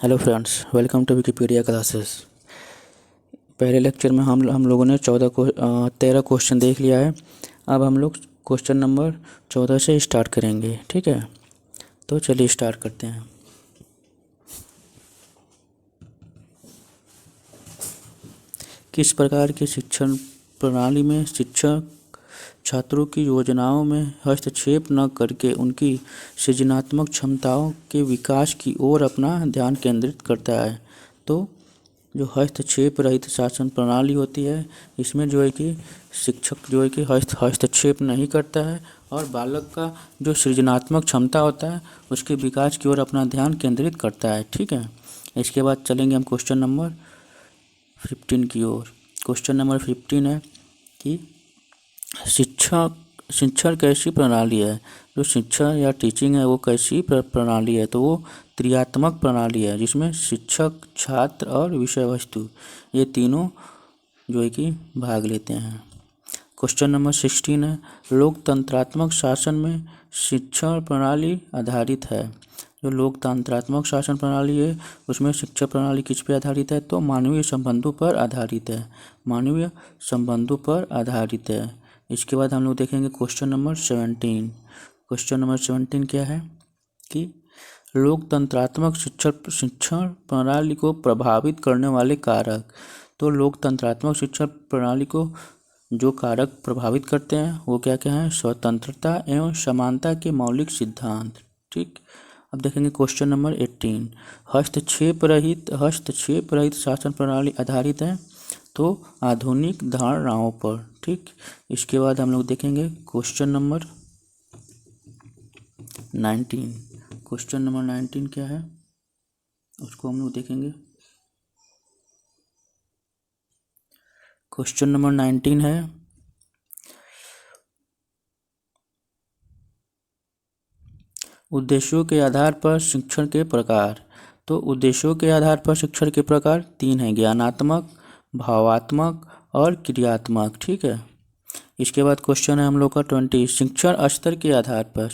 Hello friends, welcome to Wikipedia classes. पहले lecture में हम लोगों ने 13 क्वेश्चन देख लिया है। अब हम लोग क्वेश्चन नंबर 14 से स्टार्ट करेंगे, ठीक है। तो चलिए स्टार्ट करते हैं। किस प्रकार की शिक्षण प्रणाली में शिक्षक छात्रों की योजनाओं में हस्तक्षेप न करके उनकी सृजनात्मक क्षमताओं के विकास की ओर अपना ध्यान केंद्रित करता है? तो जो हस्तक्षेप रहित शासन प्रणाली होती है, इसमें जो है कि शिक्षक जो है कि हस्तक्षेप नहीं करता है और बालक का जो सृजनात्मक क्षमता होता है उसके विकास की ओर अपना ध्यान केंद्रित करता है, ठीक है। इसके बाद चलेंगे हम क्वेश्चन नंबर 15 की ओर। क्वेश्चन नंबर 15 है कि शिक्षण कैसी प्रणाली है। जो शिक्षा या टीचिंग है वो कैसी प्रणाली है, तो वो त्रियात्मक प्रणाली है, जिसमें शिक्षक, छात्र और विषय वस्तु ये तीनों जो है कि भाग लेते हैं। क्वेश्चन नंबर 16 है, लोकतंत्रात्मक शासन में शिक्षण प्रणाली आधारित है। जो लोकतंत्रात्मक शासन प्रणाली है उसमें शिक्षा प्रणाली किस पे आधारित है, तो मानवीय संबंधों पर आधारित है। मानवीय संबंधों पर आधारित है। इसके बाद हम लोग देखेंगे क्वेश्चन नंबर 17। क्वेश्चन नंबर 17 क्या है कि लोकतंत्रात्मक शिक्षण प्रणाली को प्रभावित करने वाले कारक। तो लोकतंत्रात्मक शिक्षण प्रणाली को जो कारक प्रभावित करते हैं वो क्या क्या हैं? स्वतंत्रता एवं समानता के मौलिक सिद्धांत, ठीक। अब देखेंगे क्वेश्चन नंबर 18। हस्तक्षेप रहित शासन प्रणाली आधारित है तो आधुनिक धारणाओं पर, ठीक। इसके बाद हम लोग देखेंगे क्वेश्चन नंबर 19। क्वेश्चन नंबर 19 क्या है उसको हम लोग देखेंगे। क्वेश्चन नंबर 19 है उद्देश्यों के आधार पर शिक्षण के प्रकार। तो उद्देश्यों के आधार पर शिक्षण के प्रकार 3 हैं, ज्ञानात्मक, भावात्मक और क्रियात्मक, ठीक है। इसके बाद क्वेश्चन है हम लोग का 20। शिक्षण स्तर के आधार पर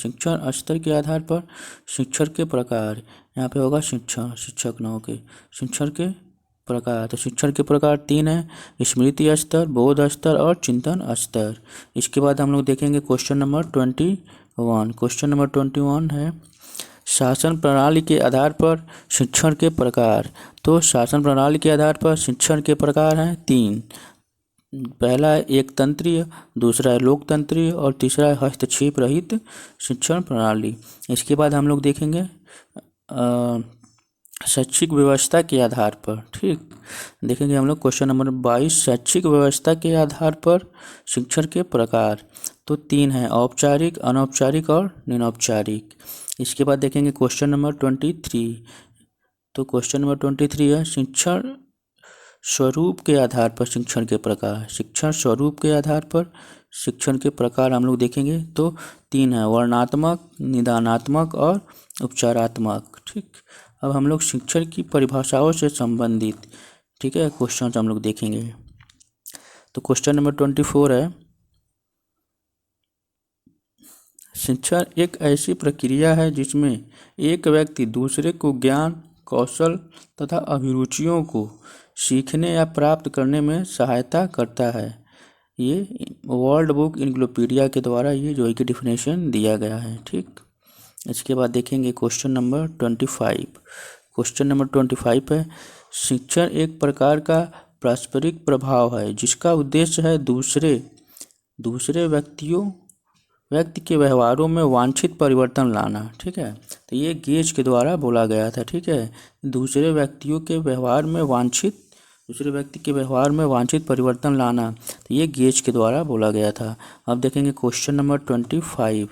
शिक्षण के प्रकार। यहाँ पे होगा शिक्षक न होके शिक्षण के प्रकार। तो शिक्षण के प्रकार 3 हैं, स्मृति स्तर, बोध स्तर और चिंतन स्तर। इसके बाद हम लोग देखेंगे क्वेश्चन नंबर 21। क्वेश्चन नंबर 21 है शासन प्रणाली के आधार पर शिक्षण के प्रकार। तो शासन प्रणाली के आधार पर शिक्षण के प्रकार हैं 3। पहला है एक तंत्रीय, दूसरा है लोकतंत्रीय और तीसरा है हस्तक्षेप रहित शिक्षण प्रणाली। इसके बाद हम लोग देखेंगे शैक्षिक व्यवस्था के आधार पर, ठीक। देखेंगे हम लोग क्वेश्चन नंबर 22। शैक्षिक व्यवस्था के आधार पर शिक्षण के प्रकार तो 3 हैं, औपचारिक, अनौपचारिक और निरौपचारिक। इसके बाद देखेंगे क्वेश्चन नंबर 23। तो क्वेश्चन नंबर 23 है शिक्षण स्वरूप के आधार पर शिक्षण के प्रकार। शिक्षण स्वरूप के आधार पर शिक्षण के प्रकार हम लोग देखेंगे तो 3 है, वर्णनात्मक, निदानात्मक और उपचारात्मक, ठीक। अब हम लोग शिक्षण की परिभाषाओं से संबंधित, ठीक है, क्वेश्चन हम लोग देखेंगे। तो क्वेश्चन नंबर 24 है शिक्षण एक ऐसी प्रक्रिया है जिसमें एक व्यक्ति दूसरे को ज्ञान, कौशल तथा अभिरुचियों को सीखने या प्राप्त करने में सहायता करता है। ये वर्ल्ड बुक इनक्लोपीडिया के द्वारा ये जो है कि डिफिनेशन दिया गया है, ठीक। इसके बाद देखेंगे क्वेश्चन नंबर 25। क्वेश्चन नंबर 25 है शिक्षण एक प्रकार का पारस्परिक प्रभाव है जिसका उद्देश्य है दूसरे व्यक्ति के व्यवहारों में वांछित परिवर्तन लाना, ठीक है। तो ये गेज के द्वारा बोला गया था, ठीक है। दूसरे व्यक्ति के व्यवहार में वांछित परिवर्तन लाना, तो ये गेज के द्वारा बोला गया था। अब देखेंगे क्वेश्चन नंबर 25।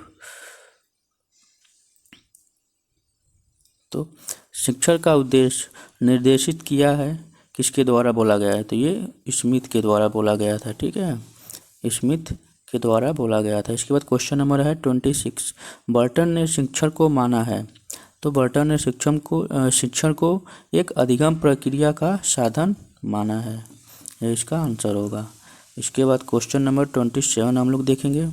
तो शिक्षण का उद्देश्य निर्देशित किया है किसके द्वारा बोला गया है, तो ये स्मिथ के द्वारा बोला गया था, ठीक है, स्मिथ के द्वारा बोला गया था। इसके बाद क्वेश्चन नंबर है 26। बर्टन ने शिक्षण को माना है। तो बर्टन ने शिक्षण को एक अधिगम प्रक्रिया का साधन माना है, ये इसका आंसर होगा। इसके बाद क्वेश्चन नंबर 27 हम लोग देखेंगे।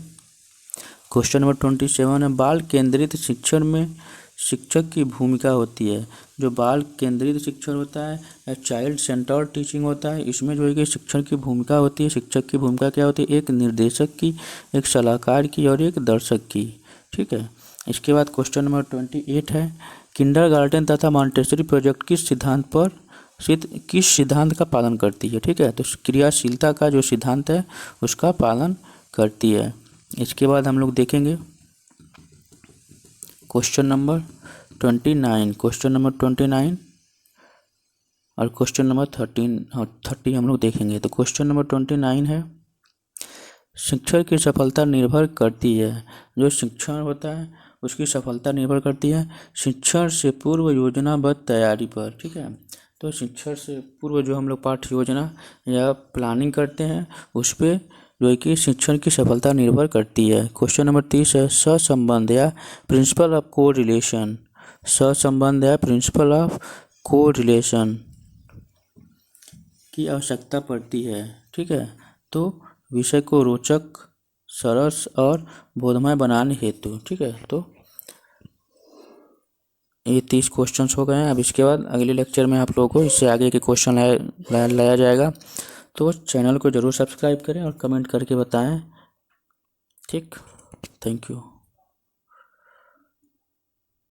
क्वेश्चन नंबर 27 है बाल केंद्रित शिक्षण में शिक्षक की भूमिका होती है। जो बाल केंद्रित शिक्षण होता है या चाइल्ड सेंटर्ड टीचिंग होता है, इसमें जो है कि शिक्षण की भूमिका होती है। शिक्षक की भूमिका क्या होती है? एक निर्देशक की, एक सलाहकार की और एक दर्शक की। ठीक है। इसके बाद क्वेश्चन नंबर 28 है, किंडरगार्टन तथा मॉन्टेसरी प्रोजेक्ट किस सिद्धांत का पालन करती है? ठीक है, तो क्रियाशीलता का जो सिद्धांत है उसका पालन करती है। इसके बाद हम लोग देखेंगे क्वेश्चन नंबर 29 और क्वेश्चन नंबर 30 हम लोग देखेंगे। तो क्वेश्चन नंबर 29 है, शिक्षण की सफलता निर्भर करती है। जो शिक्षण होता है उसकी सफलता निर्भर करती है शिक्षण से पूर्व योजनाबद्ध तैयारी पर। ठीक है, तो शिक्षण से पूर्व जो हम लोग पाठ्य योजना या प्लानिंग करते हैं उस पर जो है कि शिक्षण की सफलता निर्भर करती है। क्वेश्चन नंबर 30 है, सहसंबंध या प्रिंसिपल ऑफ को रिलेशन। सहसंबंध या प्रिंसिपल ऑफ को रिलेशन की आवश्यकता पड़ती है। ठीक है, तो विषय को रोचक, सरल और बोधमय बनाने हेतु। ठीक है, तो ये 30 क्वेश्चंस हो गए हैं। अब इसके बाद अगले लेक्चर में आप लोगों को इससे आगे के क्वेश्चन लाया जाएगा। तो चैनल को ज़रूर सब्सक्राइब करें और कमेंट करके बताएं। ठीक, थैंक यू।